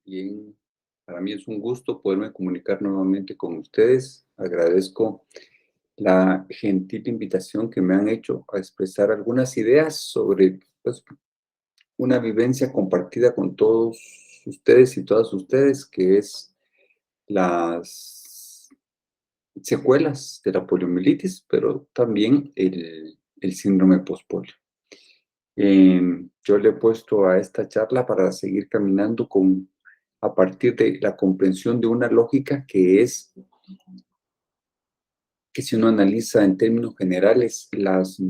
Bien, para mí es un gusto poderme comunicar nuevamente con ustedes. Agradezco la gentil invitación que me han hecho a expresar algunas ideas sobre pues, una vivencia compartida con todos ustedes y todas ustedes, que es las secuelas de la poliomielitis, pero también el síndrome postpolio. Yo le he puesto a esta charla para seguir caminando a partir de la comprensión de una lógica que es que si uno analiza en términos generales las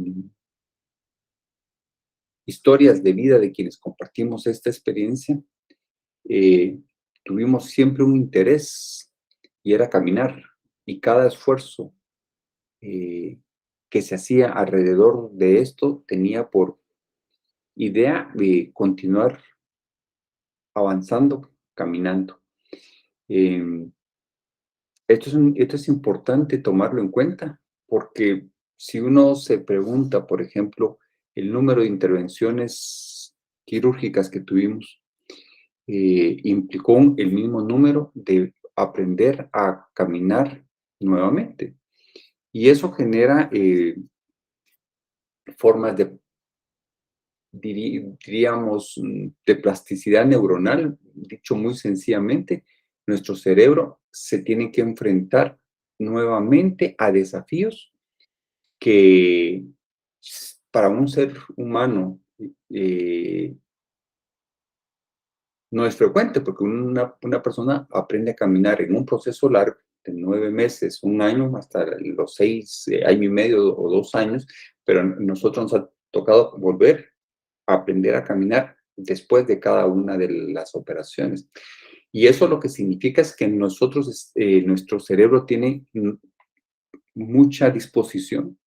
historias de vida de quienes compartimos esta experiencia, eh, tuvimos siempre un interés y era caminar, y cada esfuerzo eh, que se hacía alrededor de esto tenía por idea de continuar avanzando, caminando. Eh, esto es importante tomarlo en cuenta, porque si uno se pregunta, por ejemplo, el número de intervenciones quirúrgicas que tuvimos, implicó el mismo número de aprender a caminar nuevamente. Y eso genera formas de, diríamos, de plasticidad neuronal, dicho muy sencillamente, nuestro cerebro se tiene que enfrentar nuevamente a desafíos que para un ser humano eh, no es frecuente, porque una persona aprende a caminar en un proceso largo, de 9 meses, un año, hasta los 6, año y medio o 2 años, pero a nosotros nos ha tocado volver a aprender a caminar después de cada una de las operaciones. Y eso lo que significa es que nosotros, nuestro cerebro tiene mucha disposición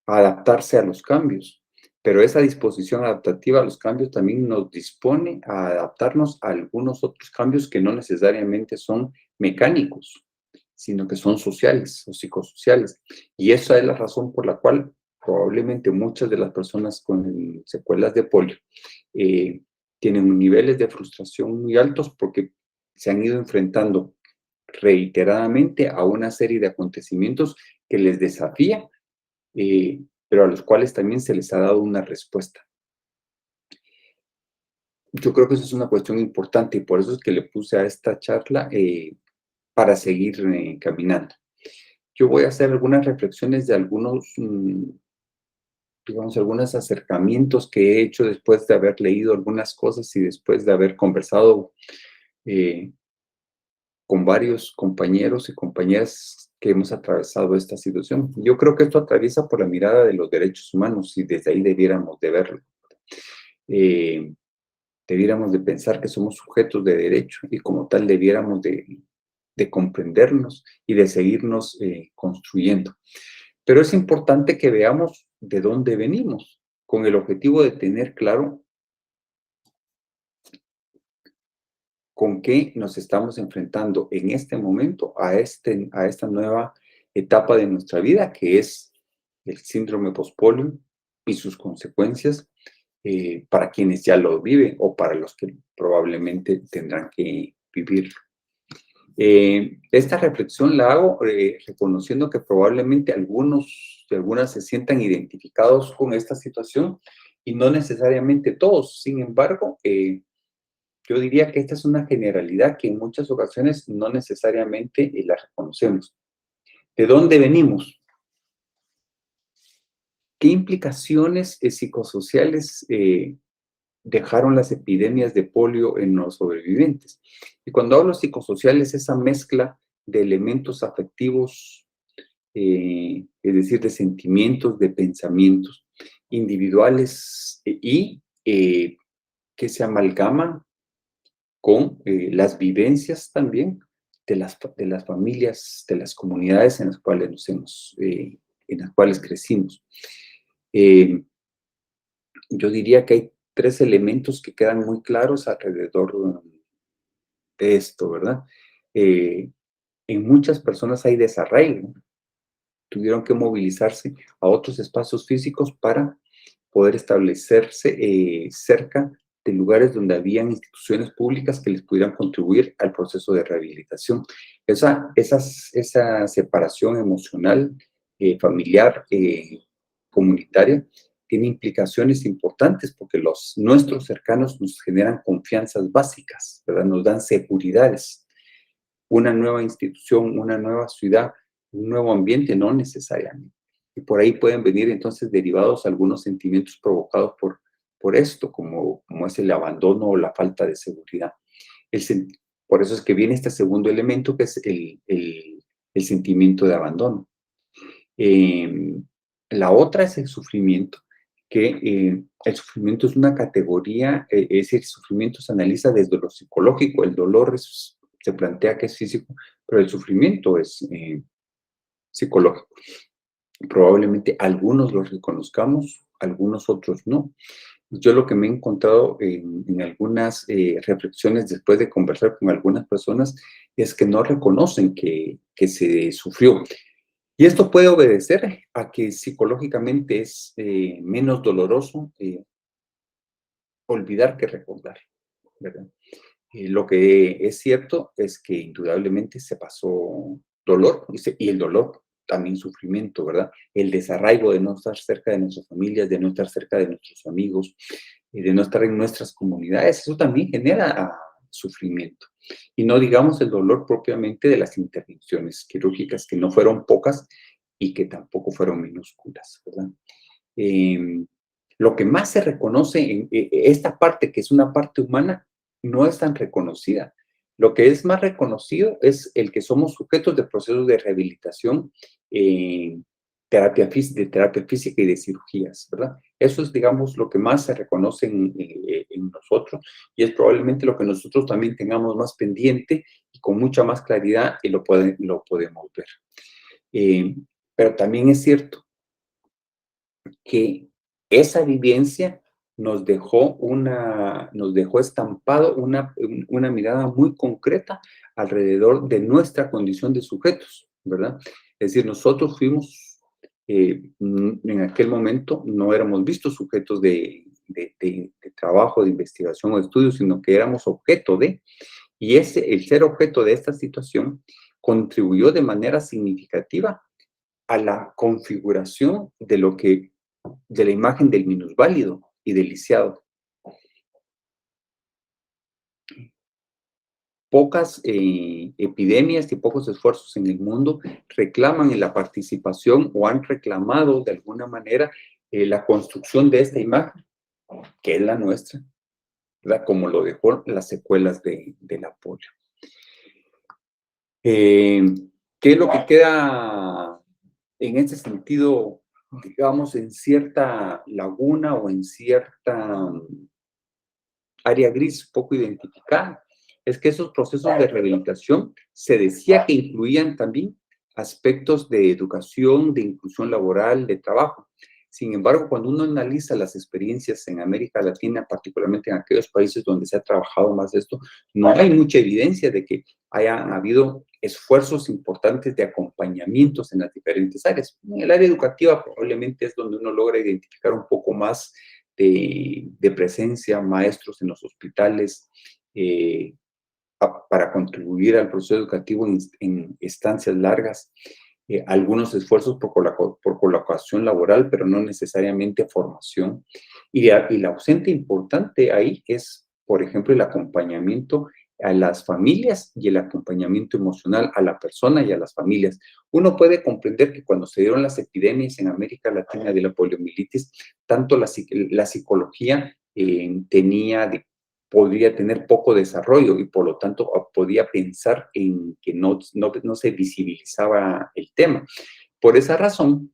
a adaptarse a los cambios, pero esa disposición adaptativa a los cambios también nos dispone a adaptarnos a algunos otros cambios que no necesariamente son mecánicos, sino que son sociales o psicosociales. Y esa es la razón por la cual probablemente muchas de las personas con secuelas de polio eh, tienen niveles de frustración muy altos porque se han ido enfrentando reiteradamente a una serie de acontecimientos que les desafía, pero a los cuales también se les ha dado una respuesta. Yo creo que eso es una cuestión importante y por eso es que le puse a esta charla para seguir caminando. Yo voy a hacer algunas reflexiones de algunos, digamos, algunos acercamientos que he hecho después de haber leído algunas cosas y después de haber conversado eh, con varios compañeros y compañeras que hemos atravesado esta situación. Yo creo que esto atraviesa por la mirada de los derechos humanos y desde ahí debiéramos de verlo. Eh, Debiéramos de pensar que somos sujetos de derecho y como tal debiéramos de comprendernos y de seguirnos construyendo. Pero es importante que veamos de dónde venimos, con el objetivo de tener claro con qué nos estamos enfrentando en este momento a esta nueva etapa de nuestra vida, que es el síndrome postpolio y sus consecuencias para quienes ya lo viven o para los que probablemente tendrán que vivirlo. Esta reflexión la hago reconociendo que probablemente algunos y algunas se sientan identificados con esta situación y no necesariamente todos. Sin embargo, yo diría que esta es una generalidad que en muchas ocasiones no necesariamente la reconocemos. ¿De dónde venimos? ¿Qué implicaciones psicosociales dejaron las epidemias de polio en los sobrevivientes? Y cuando hablo psicosociales, esa mezcla de elementos afectivos, es decir, de sentimientos, de pensamientos individuales que se amalgaman con las vivencias también de las familias, de las comunidades en las cuales en las cuales crecimos. Eh, yo diría que hay tres elementos que quedan muy claros alrededor de esto, ¿verdad? Eh, en muchas personas hay desarraigo, tuvieron que movilizarse a otros espacios físicos para poder establecerse cerca de lugares donde habían instituciones públicas que les pudieran contribuir al proceso de rehabilitación. Esa separación emocional, familiar, comunitaria, tiene implicaciones importantes porque nuestros cercanos nos generan confianzas básicas, ¿verdad? Nos dan seguridades. Una nueva institución, una nueva ciudad, un nuevo ambiente, no necesariamente. Y por ahí pueden venir entonces derivados algunos sentimientos provocados por esto, como es el abandono o la falta de seguridad. Por eso es que viene este segundo elemento, que es el sentimiento de abandono. La otra es el sufrimiento, que el sufrimiento es una categoría, el sufrimiento se analiza desde lo psicológico, el dolor se plantea que es físico, pero el sufrimiento es psicológico. Probablemente algunos los reconozcamos, algunos otros no. Yo lo que me he encontrado en algunas reflexiones después de conversar con algunas personas es que no reconocen que se sufrió. Y esto puede obedecer a que psicológicamente es menos doloroso olvidar que recordar, ¿verdad? Lo que es cierto es que indudablemente se pasó dolor y el dolor también sufrimiento, ¿verdad? El desarraigo de no estar cerca de nuestras familias, de no estar cerca de nuestros amigos, de no estar en nuestras comunidades, eso también genera sufrimiento. Y no digamos el dolor propiamente de las intervenciones quirúrgicas, que no fueron pocas y que tampoco fueron minúsculas, ¿verdad? Lo que más se reconoce en esta parte, que es una parte humana, no es tan reconocida. Lo que es más reconocido es el que somos sujetos de procesos de rehabilitación, de terapia física y de cirugías, ¿verdad? Eso es, digamos, lo que más se reconoce en nosotros y es probablemente lo que nosotros también tengamos más pendiente y con mucha más claridad y lo podemos ver. Pero también es cierto que esa vivencia nos dejó estampado una mirada muy concreta alrededor de nuestra condición de sujetos, ¿verdad? Es decir, nosotros fuimos, en aquel momento, no éramos vistos sujetos de trabajo, de investigación o de estudio, sino que éramos objeto y el ser objeto de esta situación contribuyó de manera significativa a la configuración de la imagen del minusválido y del lisiado. Pocas epidemias y pocos esfuerzos en el mundo reclaman en la participación o han reclamado de alguna manera la construcción de esta imagen, que es la nuestra, ¿verdad? Como lo dejó las secuelas de la polio. ¿Qué es lo que queda en este sentido, digamos, en cierta laguna o en cierta área gris poco identificada? Es que esos procesos de rehabilitación se decía que incluían también aspectos de educación, de inclusión laboral, de trabajo. Sin embargo, cuando uno analiza las experiencias en América Latina, particularmente en aquellos países donde se ha trabajado más esto, no hay mucha evidencia de que haya habido esfuerzos importantes de acompañamientos en las diferentes áreas. En el área educativa probablemente es donde uno logra identificar un poco más de presencia, maestros en los hospitales, para contribuir al proceso educativo en estancias largas, algunos esfuerzos por colocación laboral, pero no necesariamente formación. Y la ausente importante ahí es, por ejemplo, el acompañamiento a las familias y el acompañamiento emocional a la persona y a las familias. Uno puede comprender que cuando se dieron las epidemias en América Latina de la poliomielitis, tanto la psicología podría tener poco desarrollo y por lo tanto podía pensar en que no se visibilizaba el tema. Por esa razón,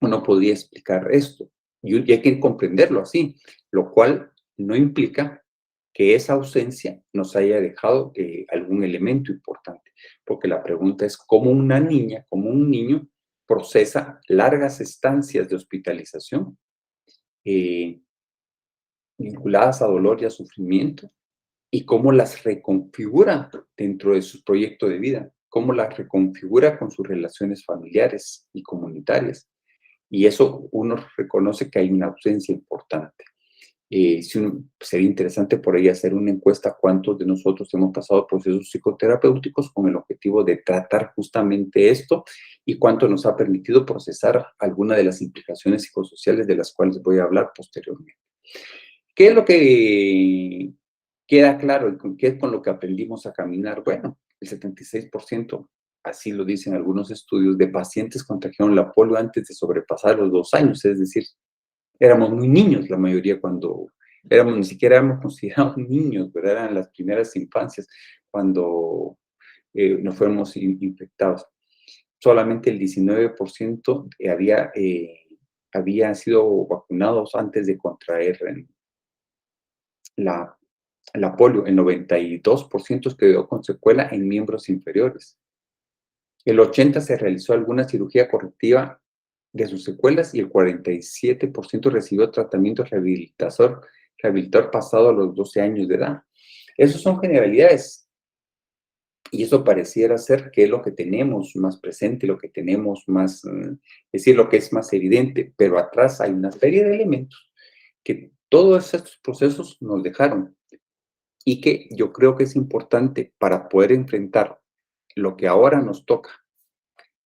uno podría explicar esto y hay que comprenderlo así, lo cual no implica que esa ausencia nos haya dejado algún elemento importante, porque la pregunta es cómo una niña, cómo un niño procesa largas estancias de hospitalización vinculadas a dolor y a sufrimiento, y cómo las reconfigura dentro de su proyecto de vida, cómo las reconfigura con sus relaciones familiares y comunitarias. Y eso uno reconoce que hay una ausencia importante. Sería interesante por ahí hacer una encuesta cuántos de nosotros hemos pasado procesos psicoterapéuticos con el objetivo de tratar justamente esto y cuánto nos ha permitido procesar alguna de las implicaciones psicosociales de las cuales voy a hablar posteriormente. ¿Qué es lo que queda claro y qué es con lo que aprendimos a caminar? Bueno, el 76%, así lo dicen algunos estudios, de pacientes contagiaron la polio antes de sobrepasar los 2 años, es decir, éramos muy niños la mayoría cuando ni siquiera éramos considerados niños, ¿verdad? Eran las primeras infancias cuando nos fuimos infectados. Solamente el 19% había sido vacunados antes de contraer la, la polio. El 92% quedó con secuela en miembros inferiores. El 80% se realizó alguna cirugía correctiva de sus secuelas y el 47% recibió tratamiento rehabilitador pasado a los 12 años de edad. Esas son generalidades y eso pareciera ser que es lo que tenemos más presente, lo que tenemos más, es decir, lo que es más evidente, pero atrás hay una serie de elementos que todos estos procesos nos dejaron y que yo creo que es importante para poder enfrentar lo que ahora nos toca,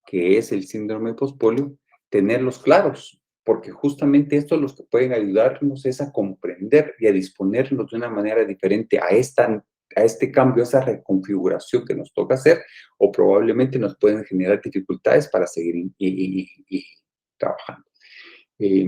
que es el síndrome postpolio, tenerlos claros, porque justamente estos los que pueden ayudarnos es a comprender y a disponernos de una manera diferente a este cambio, a esa reconfiguración que nos toca hacer, o probablemente nos pueden generar dificultades para seguir trabajando. Eh,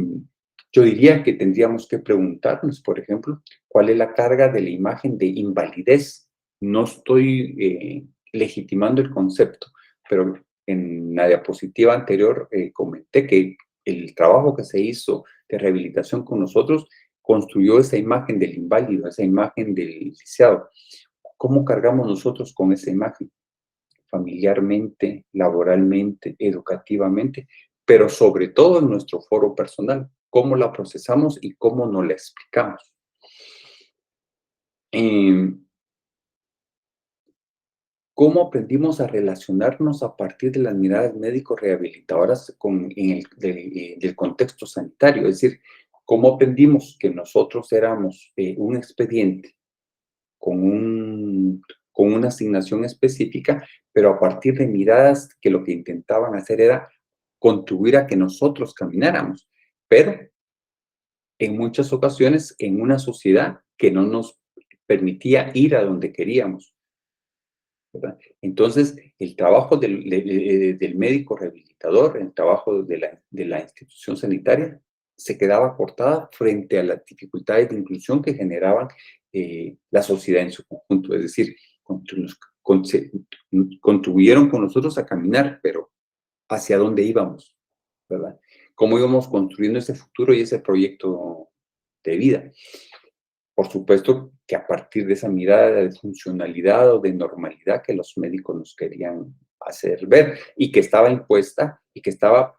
yo diría que tendríamos que preguntarnos, por ejemplo, cuál es la carga de la imagen de invalidez. No estoy legitimando el concepto, pero en la diapositiva anterior comenté que el trabajo que se hizo de rehabilitación con nosotros construyó esa imagen del inválido, esa imagen del lisiado. ¿Cómo cargamos nosotros con esa imagen? Familiarmente, laboralmente, educativamente, pero sobre todo en nuestro foro personal, cómo la procesamos y cómo nos la explicamos. ¿Cómo aprendimos a relacionarnos a partir de las miradas médico-rehabilitadoras del contexto sanitario? Es decir, ¿cómo aprendimos que nosotros éramos un expediente con, con una asignación específica, pero a partir de miradas que lo que intentaban hacer era contribuir a que nosotros camináramos, pero en muchas ocasiones en una sociedad que no nos permitía ir a donde queríamos, ¿verdad? Entonces, el trabajo del médico rehabilitador, el trabajo de la institución sanitaria, se quedaba cortada frente a las dificultades de inclusión que generaban la sociedad en su conjunto. Es decir, contribuyeron con nosotros a caminar, pero ¿hacia dónde íbamos? ¿Verdad? ¿Cómo íbamos construyendo ese futuro y ese proyecto de vida? Por supuesto que a partir de esa mirada de funcionalidad o de normalidad que los médicos nos querían hacer ver y que estaba impuesta y que estaba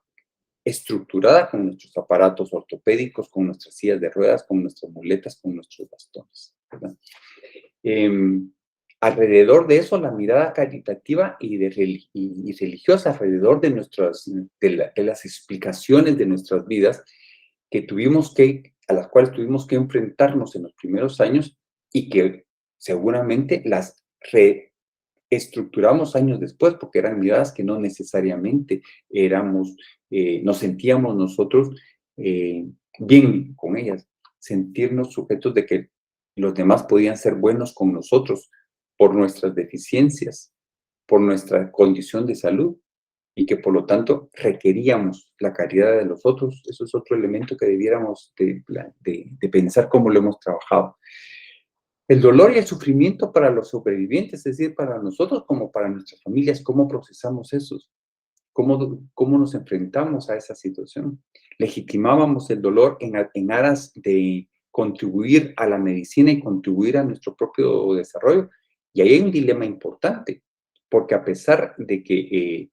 estructurada con nuestros aparatos ortopédicos, con nuestras sillas de ruedas, con nuestras muletas, con nuestros bastones, ¿verdad? Alrededor de eso, la mirada caritativa y religiosa alrededor de de las explicaciones de nuestras vidas a las cuales tuvimos que enfrentarnos en los primeros años y que seguramente las reestructuramos años después, porque eran miradas que no necesariamente nos sentíamos nosotros bien con ellas, sentirnos sujetos de que los demás podían ser buenos con nosotros por nuestras deficiencias, por nuestra condición de salud y que por lo tanto requeríamos la caridad de los otros. Eso es otro elemento que debiéramos de pensar cómo lo hemos trabajado. El dolor y el sufrimiento para los sobrevivientes, es decir, para nosotros como para nuestras familias, ¿cómo procesamos esos? ¿Cómo nos enfrentamos a esa situación? Legitimábamos el dolor en aras de contribuir a la medicina y contribuir a nuestro propio desarrollo. Y ahí hay un dilema importante, porque a pesar de que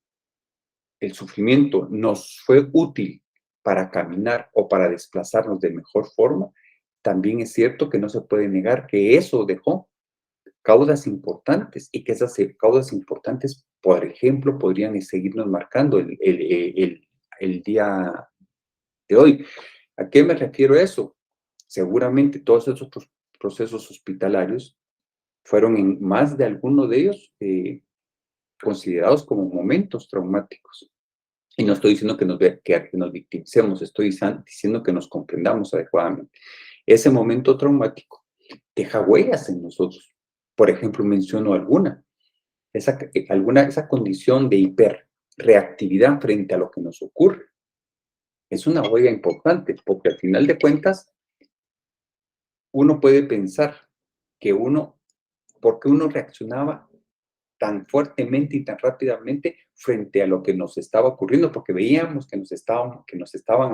el sufrimiento nos fue útil para caminar o para desplazarnos de mejor forma, también es cierto que no se puede negar que eso dejó caudas importantes y que esas caudas importantes, por ejemplo, podrían seguirnos marcando el día de hoy. ¿A qué me refiero a eso? seguramente todos esos procesos hospitalarios fueron en más de alguno de ellos considerados como momentos traumáticos. Y no estoy diciendo que nos victimicemos, estoy diciendo que nos comprendamos adecuadamente. Ese momento traumático deja huellas en nosotros. Por ejemplo, menciono alguna. Esa condición de hiperreactividad frente a lo que nos ocurre. Es una huella importante, porque al final de cuentas, uno puede pensar que porque uno reaccionaba tan fuertemente y tan rápidamente frente a lo que nos estaba ocurriendo, porque veíamos que nos estaban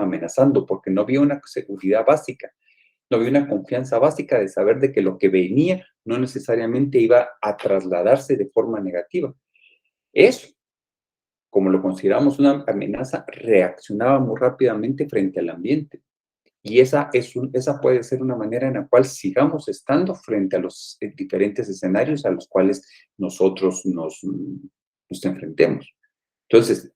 amenazando, porque no había una seguridad básica, no había una confianza básica de saber de que lo que venía no necesariamente iba a trasladarse de forma negativa. Eso, como lo consideramos una amenaza, reaccionaba muy rápidamente frente al ambiente. Y esa puede ser una manera en la cual sigamos estando frente a los diferentes escenarios a los cuales nosotros nos enfrentemos. Entonces,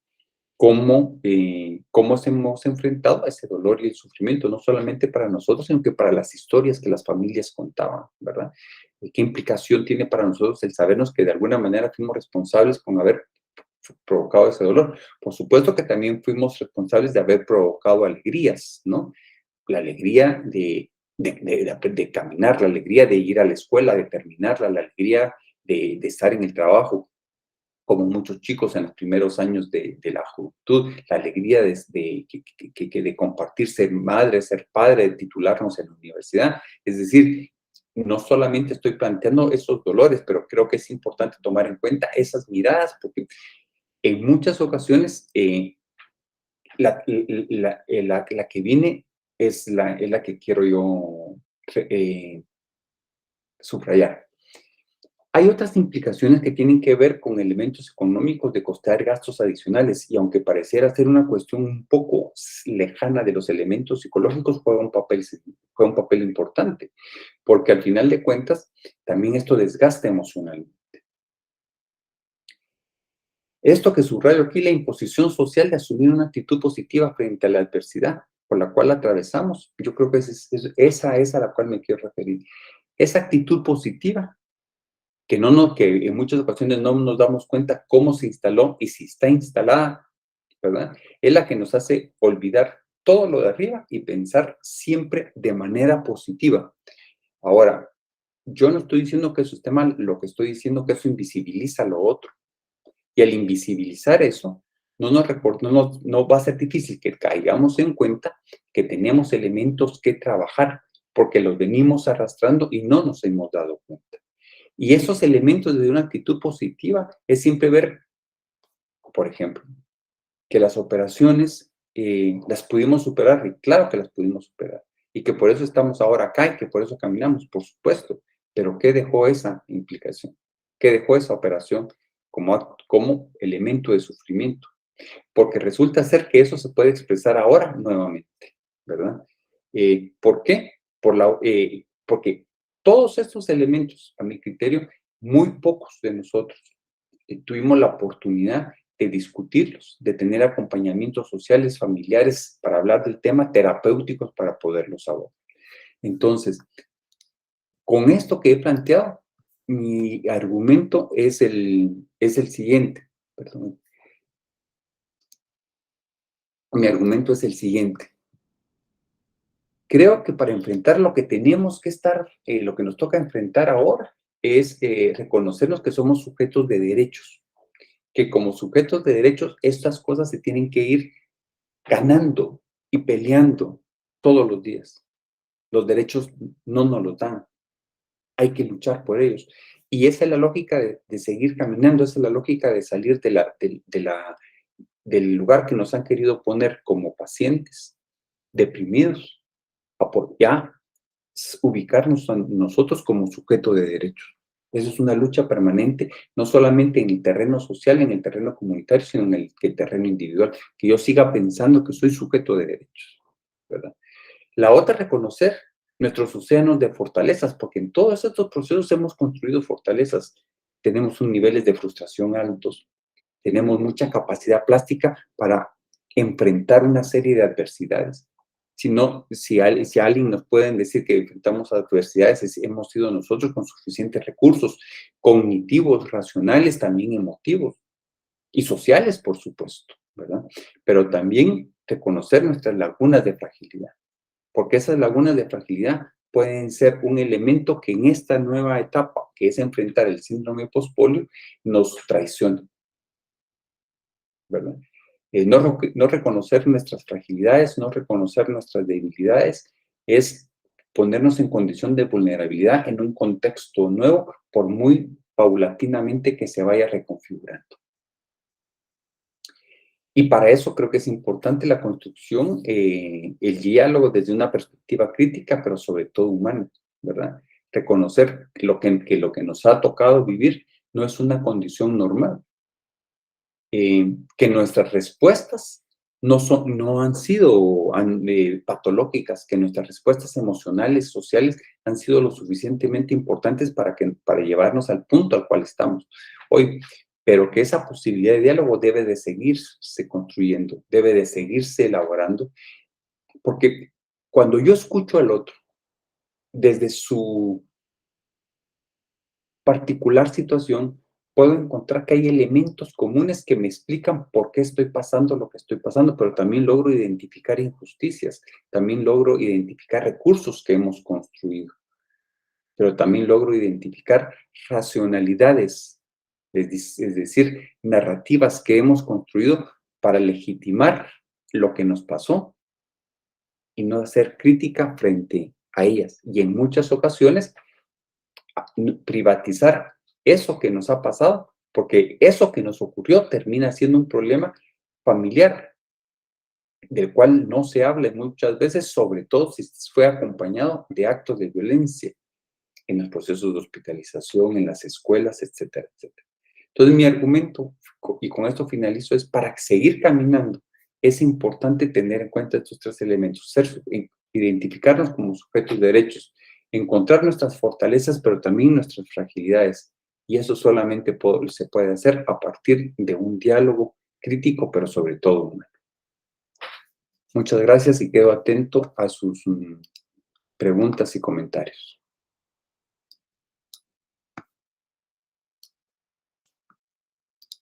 ¿cómo hemos enfrentado a ese dolor y el sufrimiento? No solamente para nosotros, sino que para las historias que las familias contaban, ¿verdad? ¿Qué implicación tiene para nosotros el sabernos que de alguna manera fuimos responsables con haber provocado ese dolor? Por supuesto que también fuimos responsables de haber provocado alegrías, ¿no? La alegría de caminar, la alegría de ir a la escuela, de terminarla, la alegría de estar en el trabajo, como muchos chicos en los primeros años de la juventud, la alegría de compartir ser madre, ser padre, de titularnos en la universidad. Es decir, no solamente estoy planteando esos dolores, pero creo que es importante tomar en cuenta esas miradas, porque en muchas ocasiones la que viene es la que quiero yo subrayar. Hay otras implicaciones que tienen que ver con elementos económicos de costear gastos adicionales y aunque pareciera ser una cuestión un poco lejana de los elementos psicológicos, juega un papel importante, porque al final de cuentas también esto desgasta emocionalmente. Esto que subrayo aquí, la imposición social de asumir una actitud positiva frente a la adversidad por la cual atravesamos, yo creo que esa es a la cual me quiero referir. Esa actitud positiva que en muchas ocasiones no nos damos cuenta cómo se instaló y si está instalada, ¿verdad? Es la que nos hace olvidar todo lo de arriba y pensar siempre de manera positiva. Ahora, yo no estoy diciendo que eso esté mal, lo que estoy diciendo es que eso invisibiliza lo otro. Y al invisibilizar eso, no va a ser difícil que caigamos en cuenta que tenemos elementos que trabajar, porque los venimos arrastrando y no nos hemos dado cuenta. Y esos elementos de una actitud positiva es siempre ver, por ejemplo, que las operaciones las pudimos superar, y claro que las pudimos superar, y que por eso estamos ahora acá y que por eso caminamos, por supuesto, pero ¿qué dejó esa implicación? ¿Qué dejó esa operación como elemento de sufrimiento? Porque resulta ser que eso se puede expresar ahora nuevamente, ¿verdad? ¿Por qué? Porque todos estos elementos, a mi criterio, muy pocos de nosotros tuvimos la oportunidad de discutirlos, de tener acompañamientos sociales, familiares, para hablar del tema, terapéuticos para poderlos abordar. Entonces, con esto que he planteado, mi argumento es el siguiente, perdón. Mi argumento es el siguiente. Creo que para enfrentar lo que tenemos que estar, lo que nos toca enfrentar ahora, es reconocernos que somos sujetos de derechos, que como sujetos de derechos estas cosas se tienen que ir ganando y peleando todos los días. Los derechos no nos los dan, hay que luchar por ellos. Y esa es la lógica de seguir caminando, esa es la lógica de salir del lugar que nos han querido poner como pacientes, deprimidos, a por ya ubicarnos a nosotros como sujeto de derechos. Eso es una lucha permanente, no solamente en el terreno social, en el terreno comunitario, sino en el terreno individual, que yo siga pensando que soy sujeto de derechos, ¿verdad? La otra, reconocer nuestros océanos de fortalezas, porque en todos estos procesos hemos construido fortalezas. Tenemos niveles de frustración altos, tenemos mucha capacidad plástica para enfrentar una serie de adversidades. sino si alguien nos pueden decir que enfrentamos adversidades, hemos sido nosotros con suficientes recursos cognitivos, racionales, también emotivos y sociales, por supuesto, ¿verdad? Pero también reconocer nuestras lagunas de fragilidad, porque esas lagunas de fragilidad pueden ser un elemento que en esta nueva etapa, que es enfrentar el síndrome postpolio, nos traiciona, ¿verdad? No reconocer nuestras fragilidades, no reconocer nuestras debilidades, es ponernos en condición de vulnerabilidad en un contexto nuevo, por muy paulatinamente que se vaya reconfigurando. Y para eso creo que es importante la construcción, el diálogo desde una perspectiva crítica, pero sobre todo humana, ¿verdad? Reconocer que lo que nos ha tocado vivir no es una condición normal, que nuestras respuestas no han sido patológicas, que nuestras respuestas emocionales, sociales, han sido lo suficientemente importantes para llevarnos al punto al cual estamos hoy, pero que esa posibilidad de diálogo debe de seguirse construyendo, debe de seguirse elaborando, porque cuando yo escucho al otro desde su particular situación, puedo encontrar que hay elementos comunes que me explican por qué estoy pasando lo que estoy pasando, pero también logro identificar injusticias, también logro identificar recursos que hemos construido, pero también logro identificar racionalidades, es decir, narrativas que hemos construido para legitimar lo que nos pasó y no hacer crítica frente a ellas. Y en muchas ocasiones privatizar eso que nos ha pasado, porque eso que nos ocurrió termina siendo un problema familiar, del cual no se habla muchas veces, sobre todo si fue acompañado de actos de violencia en los procesos de hospitalización, en las escuelas, etcétera, etcétera. Entonces, mi argumento, y con esto finalizo, es para seguir caminando, es importante tener en cuenta estos tres elementos: identificarnos como sujetos de derechos, encontrar nuestras fortalezas, pero también nuestras fragilidades. Y eso solamente se puede hacer a partir de un diálogo crítico, pero sobre todo humano. Muchas gracias y quedo atento a sus preguntas y comentarios.